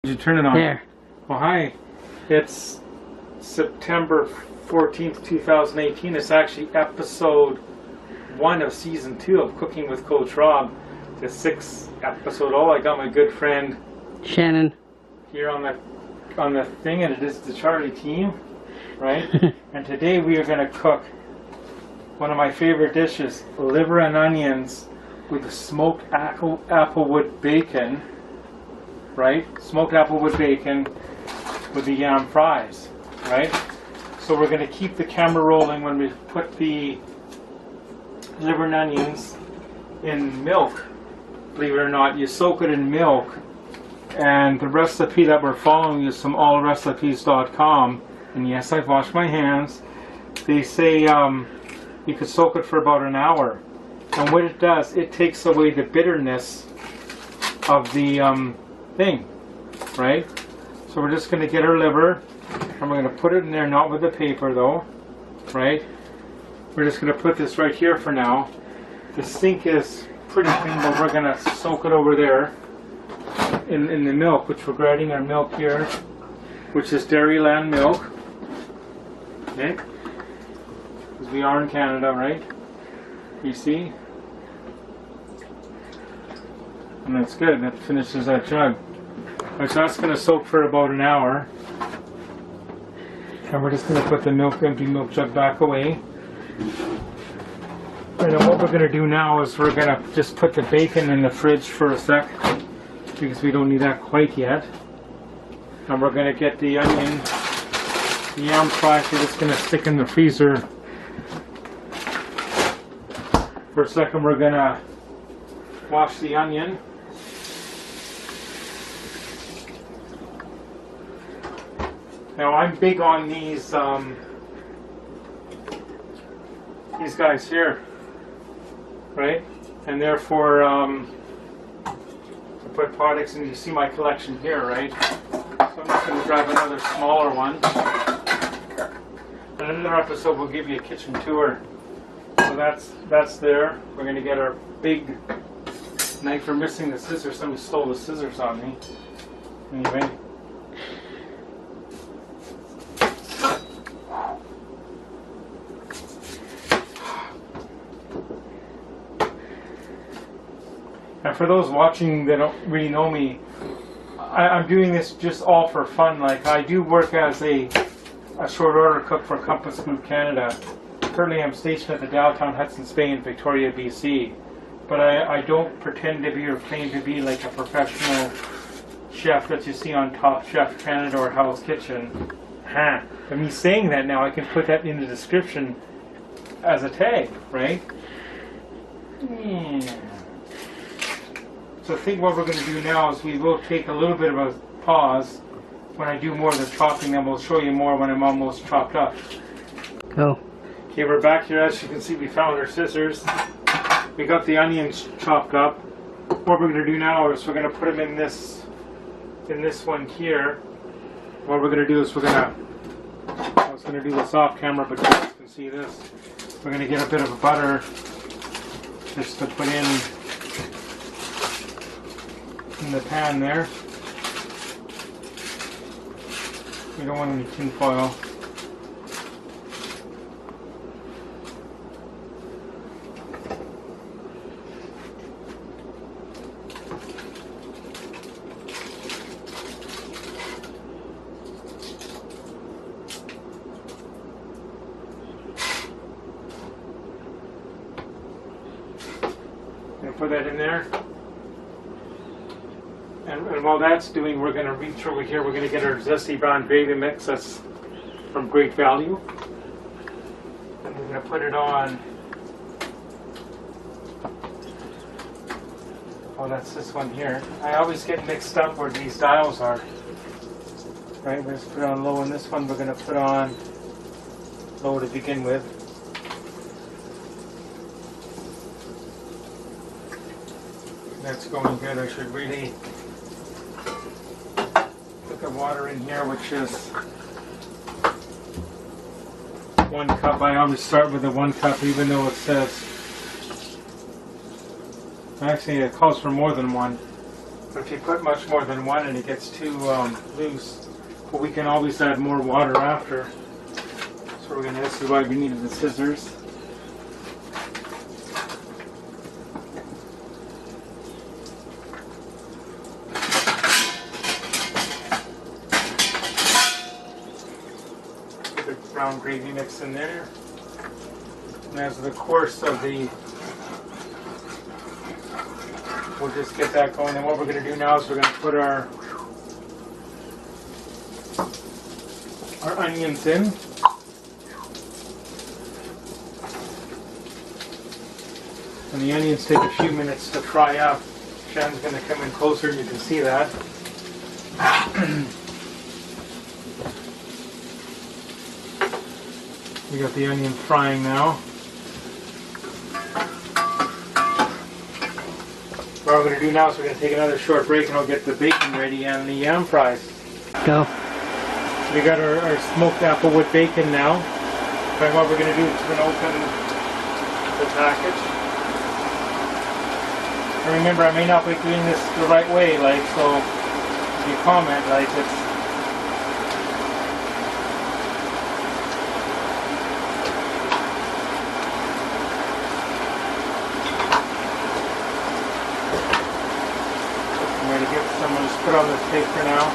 Did you turn it on? There. Well, hi. It's September 14th, 2018. It's actually episode 1 of season 2 of Cooking with Coach Rob. The 6th episode. Oh, I got my good friend Shannon here on the thing, and it is the Charlie team, right? And today we are going to cook one of my favorite dishes, liver and onions with smoked applewood bacon, right? Smoked applewood bacon with the yam fries, right? So we're going to keep the camera rolling when we put the liver and onions in milk. Believe it or not, you soak it in milk, and the recipe that we're following is from allrecipes.com, and yes, I've washed my hands. They say you could soak it for about an hour, and what it does, it takes away the bitterness of the thing, right? So we're just going to get our liver, and we're going to put it in there, not with the paper though, right? We're just going to put this right here for now. The sink is pretty clean, but we're going to soak it over there in the milk, which we're grating our milk here, which is Dairyland milk, okay? Because we are in Canada, right? You see? And that's good. That finishes that jug. Right, so that's going to soak for about an hour. And we're just going to put the empty milk jug back away. And then what we're going to do now is we're going to just put the bacon in the fridge for a sec, because we don't need that quite yet. And we're going to get the onion, the yam fries, we're just going to stick in the freezer for a second. We're going to wash the onion. Now I'm big on these guys here, right? And therefore I put products, and you see my collection here, right? So I'm just going to grab another smaller one. In another episode we'll give you a kitchen tour. So that's there. We're going to get our big knife. We're missing the scissors. Somebody stole the scissors on me. Anyway. And for those watching that don't really know me, I'm doing this just all for fun. Like, I do work as a short order cook for Compass Group Canada. Currently I'm stationed at the downtown Hudson's Bay in Victoria, BC. But I don't pretend to be or claim to be like a professional chef that you see on Top Chef Canada or Hell's Kitchen. Huh. But me saying that now, I can put that in the description as a tag, right? Yeah. So I think what we're going to do now is we will take a little bit of a pause when I do more of the chopping, and we'll show you more when I'm almost chopped up. go. Okay, we're back here. As you can see, we found our scissors. We got the onions chopped up. What we're going to do now is we're going to put them in this one here. What we're going to do is I was going to do this off camera, but you guys can see this. We're going to get a bit of butter just to put in the pan there. We don't want any tin foil. Put that in there, and while that's doing, we're going to reach over here. We're going to get our zesty brown gravy mix. That's from Great Value, and we're going to put it on. Oh, that's this one here. I always get mixed up where these dials are. Right, we're just put it on low, and this one we're going to put on low to begin with. That's going good. I should really put the water in here, which is 1 cup. I always start with the 1 cup, even though it says, actually it calls for more than 1. But if you put much more than one and it gets too loose, but we can always add more water after. So we're going to, this is why we needed the scissors. Put the brown gravy mix in there. And as the course of the, we'll just get that going. And what we're going to do now is we're going to put our onions in. And the onions take a few minutes to fry up. Shannon's going to come in closer and you can see that. We got the onion frying now. What we're going to do now is we're going to take another short break and I'll get the bacon ready and the yam fries. Go. We got our smoked applewood bacon now. And what we're going to do is we're going to open the package. And remember, I may not be doing this the right way, like, so if you comment, like, it's... I'm going to get someone to put on this tape for now.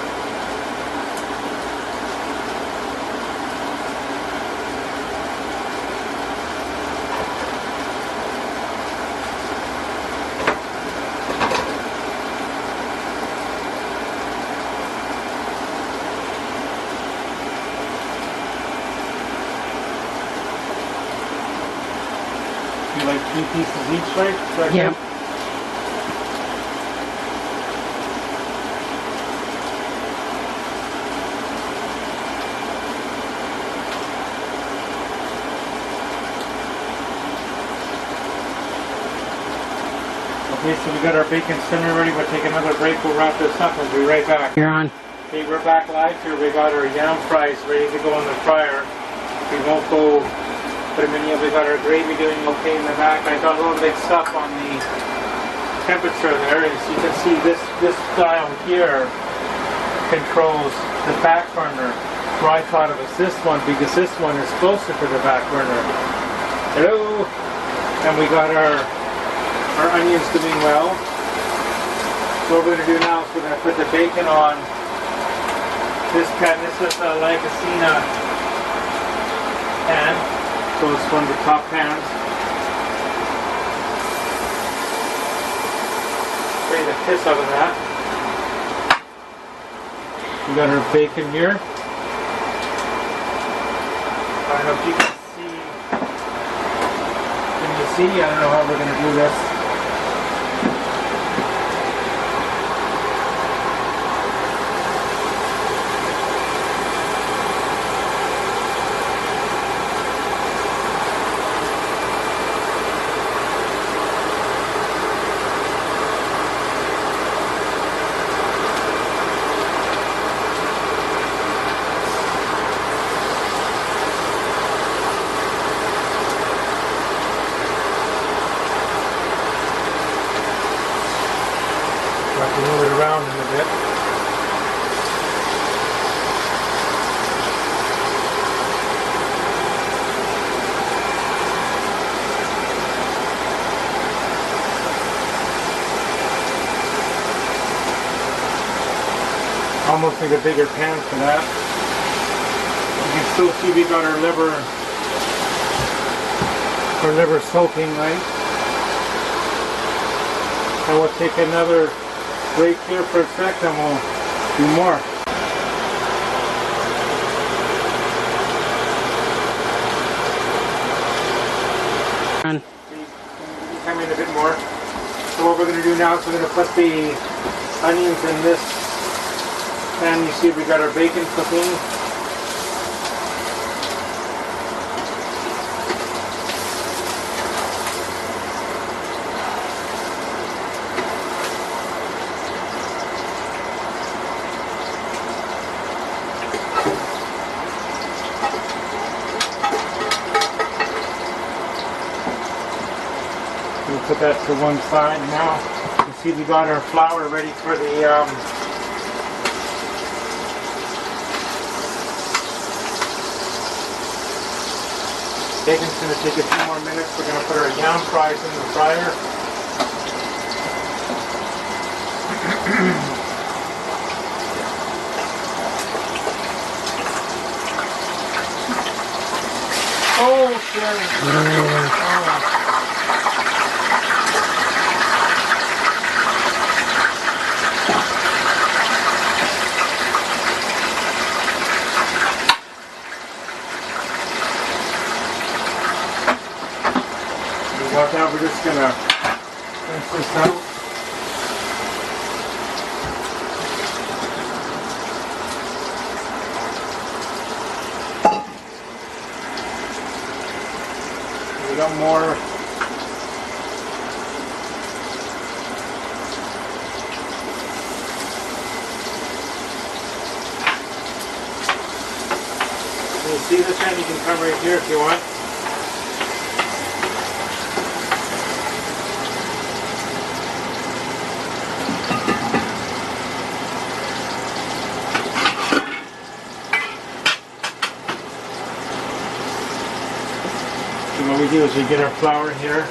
Like 3 pieces each, right? So Yeah. Okay, so we got our bacon simmer ready. We'll take another break. We'll wrap this up. We'll be right back. You're on. Okay, we're back live here. We got our yam fries ready to go in the fryer. We won't go put them in yet. We got our gravy doing okay in the back. I got a little mixed up on the temperature there. As you can see, this dial here controls the back burner. Where I thought it was this one because this one is closer to the back burner. Hello, and we got our onions doing well. So what we're going to do now is we're going to put the bacon on this pan. This is a Lagostina pan. So it's one of the top pans. Spray the piss out of that. We got our bacon here. I don't know if you can see. Can you see? I don't know how we're going to do this. Move it around in a bit. Almost need a bigger pan for that. You can still see we got our liver soaking, right? And we'll take another break here for a sec and we'll do more. Come in a bit more. So what we're going to do now is we're going to put the onions in this pan. You see we got our bacon cooking. We'll put that to one side now. You See, we got our flour ready for the bacon's going to take a few more minutes. We're going to put our yam fries in the fryer. Oh, Sharon. Oh. Watch out, we're just going to rinse this out. We got more. Can you see this one? You can come right here if you want. What we do is we get our flour here.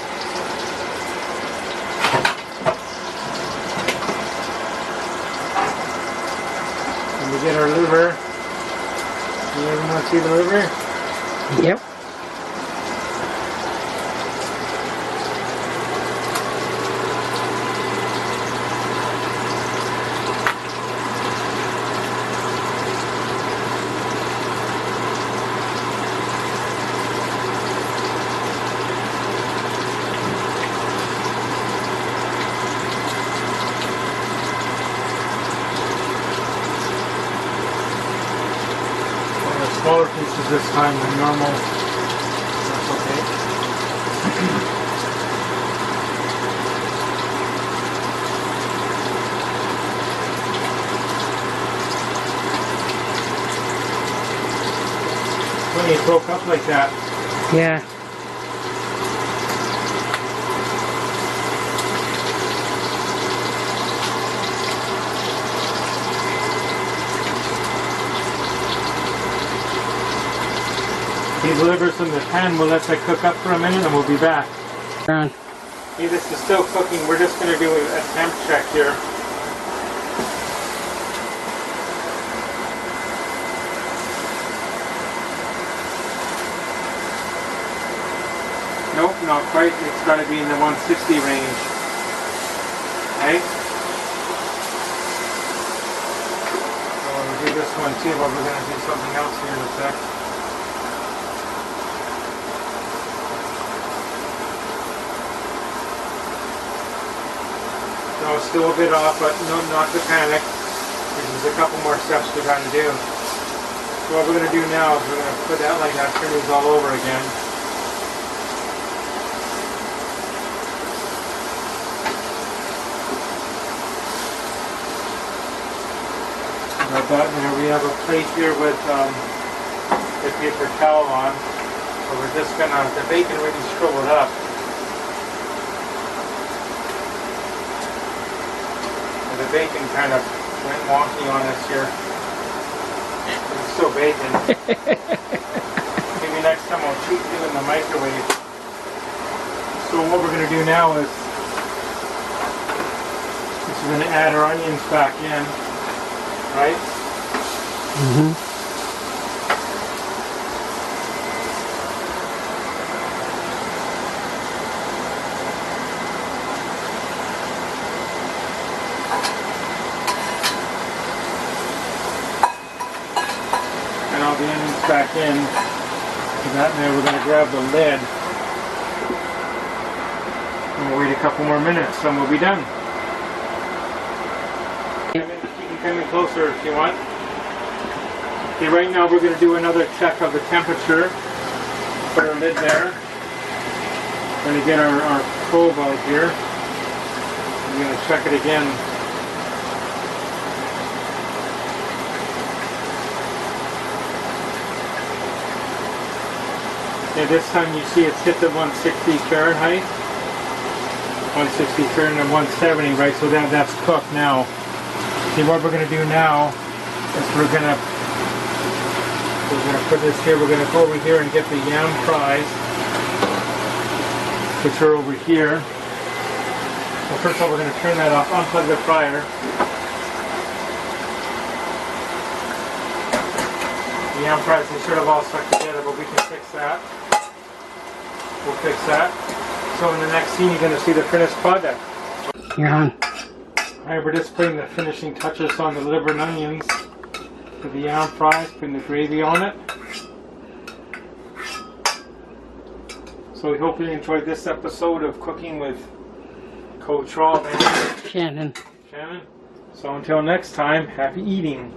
And we get our liver. You ever want to see the liver? Yep. Smaller pieces this time than normal. That's okay. When you broke up like that. Yeah. These livers in the pan, we'll let that cook up for a minute and we'll be back. Done. See, this is still cooking. We're just going to do a temp check here. Nope, not quite. It's got to be in the 160 range. Okay? So we'll do this one too, but we're going to do something else here in a sec. No, still a bit off, but no, not to panic. There's a couple more steps we got to do. So what we're going to do now is we're going to put that like that, turn these all over again. Got that in there. We have a plate here with the paper towel on. So we're just going to, the bacon already shriveled up. The bacon kind of went wonky on us here. It's still bacon. Maybe next time I'll treat you in the microwave. So what we're going to do now is we're going to add our onions back in, right? Mm-hmm. All the onions back in. And that, and then we're going to grab the lid. And we'll wait a couple more minutes and we'll be done. You can come in closer if you want. Okay, right now we're going to do another check of the temperature. Put our lid there. We're going to get our probe out here. We're going to check it again. Okay, this time you see it's hit the 160 Fahrenheit. 160 Fahrenheit and 170, right? So that's cooked now. See, what we're going to do now is we're going to put this here. We're going to go over here and get the yam fries, which are over here. So first of all, we're going to turn that off, unplug the fryer. The yam fries are sort of all stuck together, but we can fix that. We'll fix that. So in the next scene, you're going to see the finished product. You're on. Alright, we're just putting the finishing touches on the liver and onions for the yam fries, putting the gravy on it. So we hope you enjoyed this episode of Cooking with Coach Rob and Shannon. Shannon. So until next time, happy eating.